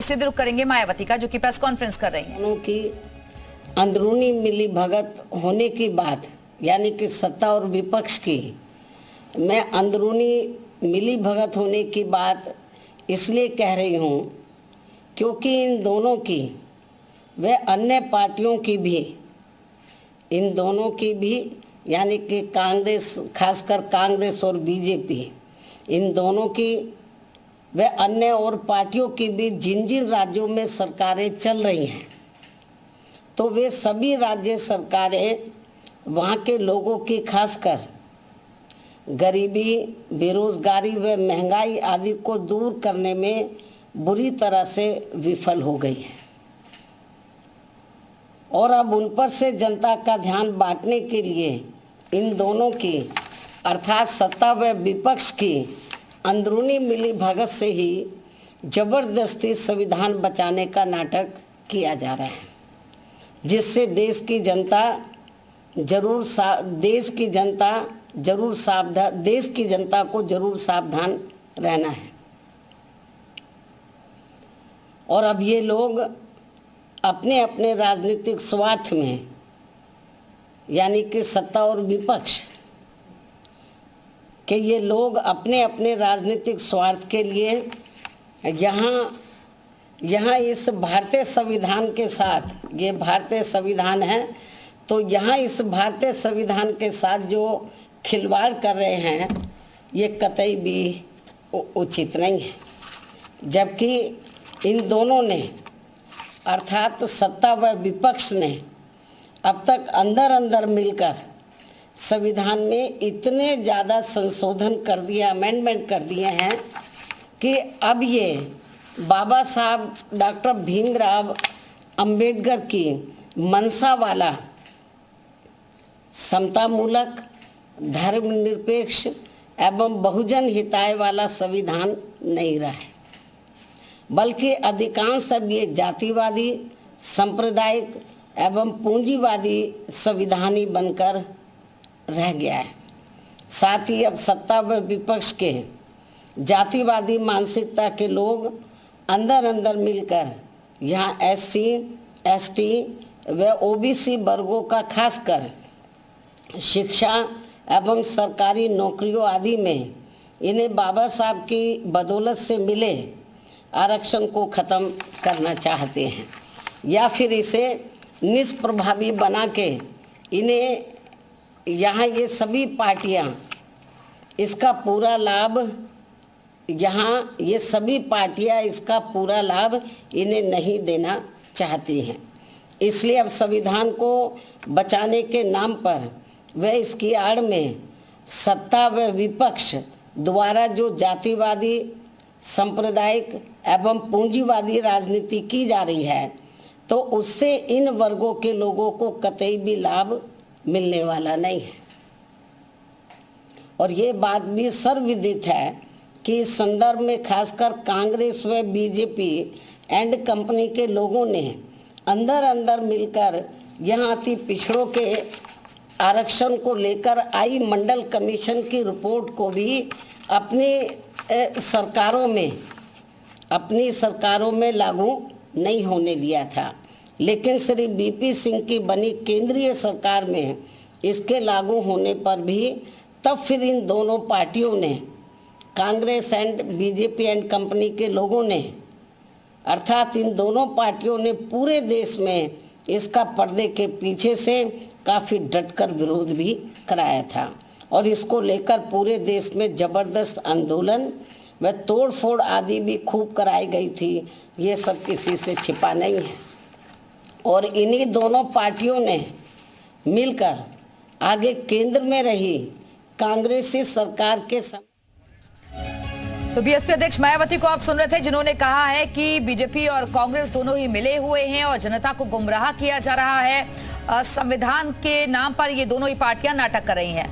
सीधे रुख करेंगे मायावती का, जो कि प्रेस कॉन्फ्रेंस कर रही हैं। की अंदरूनी मिली भगत होने की बात, यानी कि सत्ता और विपक्ष की, मैं अंदरूनी मिली भगत होने की बात इसलिए कह रही हूँ क्योंकि इन दोनों की व अन्य पार्टियों की भी, इन दोनों की भी यानी कि कांग्रेस, खासकर कांग्रेस और बीजेपी, इन दोनों की व अन्य और पार्टियों की भी जिन जिन राज्यों में सरकारें चल रही हैं, तो वे सभी राज्य सरकारें वहाँ के लोगों की, खासकर गरीबी, बेरोजगारी व महंगाई आदि को दूर करने में बुरी तरह से विफल हो गई है और अब उन पर से जनता का ध्यान बांटने के लिए इन दोनों की अर्थात सत्ता व विपक्ष की अंदरूनी मिली भगत से ही जबरदस्ती संविधान बचाने का नाटक किया जा रहा है, जिससे देश की जनता को जरूर सावधान रहना है। और अब ये लोग अपने अपने राजनीतिक स्वार्थ में, यानी कि सत्ता और विपक्ष के ये लोग अपने अपने राजनीतिक स्वार्थ के लिए यहाँ इस भारतीय संविधान के साथ, ये भारतीय संविधान है, तो यहाँ इस भारतीय संविधान के साथ जो खिलवाड़ कर रहे हैं ये कतई भी उचित नहीं है। जबकि इन दोनों ने अर्थात सत्ता व विपक्ष ने अब तक अंदर अंदर मिलकर संविधान में इतने ज़्यादा संशोधन कर दिए, अमेंडमेंट कर दिए हैं कि अब ये बाबा साहब डॉक्टर भीमराव अंबेडकर की मंशा वाला समतामूलक, धर्मनिरपेक्ष एवं बहुजन हिताय वाला संविधान नहीं रहा है, बल्कि अधिकांश अब ये जातिवादी, सांप्रदायिक एवं पूंजीवादी संविधानी बनकर रह गया है। साथ ही अब सत्ता व विपक्ष के जातिवादी मानसिकता के लोग अंदर अंदर मिलकर यहाँ SC, ST व OBC वर्गों का खासकर शिक्षा एवं सरकारी नौकरियों आदि में इन्हें बाबा साहब की बदौलत से मिले आरक्षण को ख़त्म करना चाहते हैं, या फिर इसे निष्प्रभावी बना के इन्हें यहाँ ये सभी पार्टियाँ इसका पूरा लाभ, यहाँ ये सभी पार्टियाँ इसका पूरा लाभ इन्हें नहीं देना चाहती हैं। इसलिए अब संविधान को बचाने के नाम पर व इसकी आड़ में सत्ता व विपक्ष द्वारा जो जातिवादी, सांप्रदायिक एवं पूंजीवादी राजनीति की जा रही है, तो उससे इन वर्गों के लोगों को कतई भी लाभ मिलने वाला नहीं है। और ये बात भी सर्वविदित है कि इस संदर्भ में खासकर कांग्रेस व बीजेपी एंड कंपनी के लोगों ने अंदर अंदर मिलकर यहाँ अति पिछड़ों के आरक्षण को लेकर आई मंडल कमीशन की रिपोर्ट को भी अपनी सरकारों में लागू नहीं होने दिया था, लेकिन श्री BP सिंह की बनी केंद्रीय सरकार में इसके लागू होने पर भी तब फिर इन दोनों पार्टियों ने, Congress and BJP and company के लोगों ने, अर्थात इन दोनों पार्टियों ने पूरे देश में इसका पर्दे के पीछे से काफ़ी डटकर विरोध भी कराया था और इसको लेकर पूरे देश में ज़बरदस्त आंदोलन व तोड़फोड़ आदि भी खूब कराई गई थी। ये सब किसी से छिपा नहीं है और इन्हीं दोनों पार्टियों ने मिलकर आगे केंद्र में रही कांग्रेसी सरकार के तो बीएसपी अध्यक्ष मायावती को आप सुन रहे थे, जिन्होंने कहा है कि बीजेपी और कांग्रेस दोनों ही मिले हुए हैं और जनता को गुमराह किया जा रहा है। संविधान के नाम पर ये दोनों ही पार्टियां नाटक कर रही हैं।